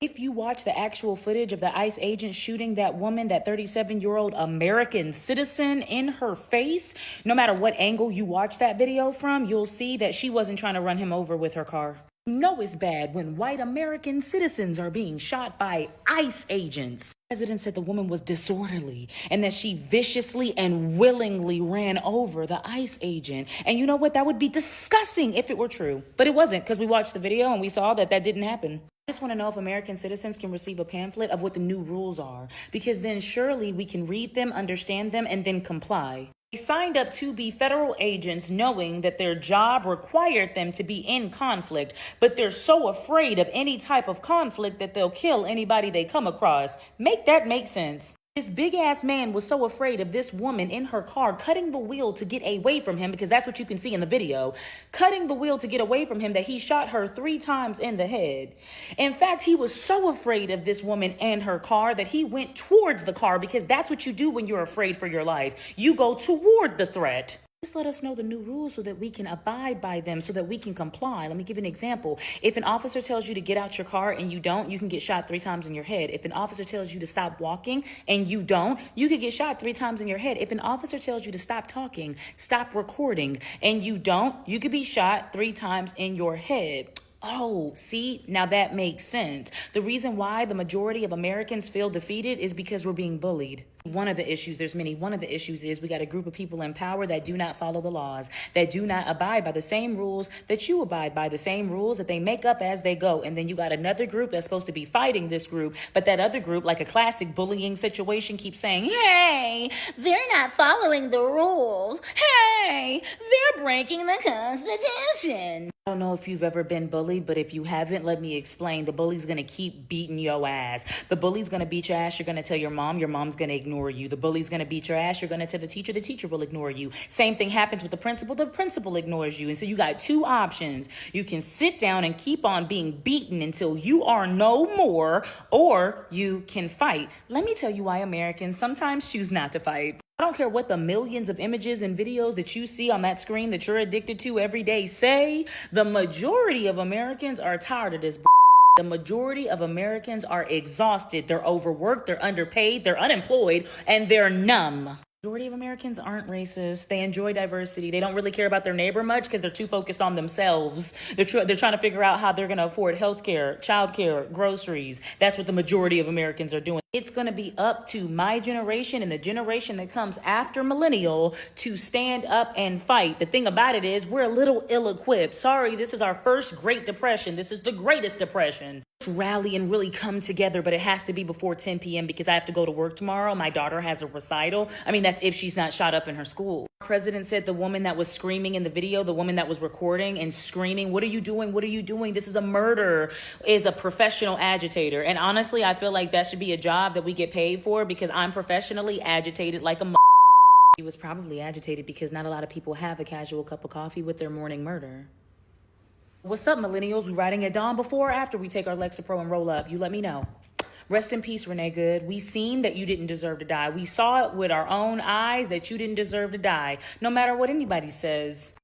If you watch the actual footage of the ICE agent shooting that woman, that 37-year-old American citizen, in her face, no matter what angle you watch that video from, you'll see that she wasn't trying to run him over with her car. You know it's bad when white American citizens are being shot by ICE agents. The president said the woman was disorderly and that she viciously and willingly ran over the ICE agent. And you know what? That would be disgusting if it were true. But it wasn't, because we watched the video and we saw that that didn't happen. I just want to know if American citizens can receive a pamphlet of what the new rules are, because then surely we can read them, understand them, and then comply. They signed up to be federal agents knowing that their job required them to be in conflict, but they're so afraid of any type of conflict that they'll kill anybody they come across. Make that make sense. This big ass man was so afraid of this woman in her car cutting the wheel to get away from him, because that's what you can see in the video, cutting the wheel to get away from him, that he shot her 3 times in the head. In fact, he was so afraid of this woman and her car that he went towards the car, because that's what you do when you're afraid for your life. You go toward the threat. Just let us know the new rules so that we can abide by them, so that we can comply. Let me give you an example. If an officer tells you to get out your car and you don't, you can get shot 3 times in your head. If an officer tells you to stop walking and you don't, you could get shot 3 times in your head. If an officer tells you to stop talking, stop recording, and you don't, you could be shot 3 times in your head. Oh, see, now that makes sense. The reason why the majority of Americans feel defeated is because we're being bullied. One of the issues, there's many, one of the issues is we got a group of people in power that do not follow the laws, that do not abide by the same rules that you abide by, the same rules that they make up as they go. And then you got another group that's supposed to be fighting this group, but that other group, like a classic bullying situation, keeps saying, hey, they're not following the rules. Hey, they're breaking the Constitution. I don't know if you've ever been bullied, but if you haven't, let me explain. The bully's gonna keep beating your ass. The bully's gonna beat your ass. You're gonna tell your mom's gonna ignore you. The bully's gonna beat your ass. You're gonna tell the teacher will ignore you. Same thing happens with the principal ignores you. And so you got 2 options. You can sit down and keep on being beaten until you are no more, or you can fight. Let me tell you why Americans sometimes choose not to fight. I don't care what the millions of images and videos that you see on that screen that you're addicted to every day say. The majority of Americans are tired of this. The majority of Americans are exhausted. They're overworked, they're underpaid, they're unemployed, and they're numb. The majority of Americans aren't racist. They enjoy diversity. They don't really care about their neighbor much because they're too focused on themselves. They're trying to figure out how they're going to afford healthcare, childcare, groceries. That's what the majority of Americans are doing. It's going to be up to my generation and the generation that comes after millennial to stand up and fight. The thing about it is we're a little ill-equipped. Sorry, this is our first Great Depression. This is the greatest depression. Let's rally and really come together, but it has to be before 10 p.m. because I have to go to work tomorrow. My daughter has a recital. I mean, that's if she's not shot up in her school. The president said the woman that was screaming in the video, the woman that was recording and screaming, what are you doing? What are you doing? This is a murder, is a professional agitator. And honestly, I feel like that should be a job that we get paid for, because I'm professionally agitated like a She was probably agitated because not a lot of people have a casual cup of coffee with their morning murder. What's up, millennials? We riding at dawn before or after we take our Lexapro and roll up? You let me know. Rest in peace, Renee Good. We seen that you didn't deserve to die. We saw it with our own eyes that you didn't deserve to die, no matter what anybody says.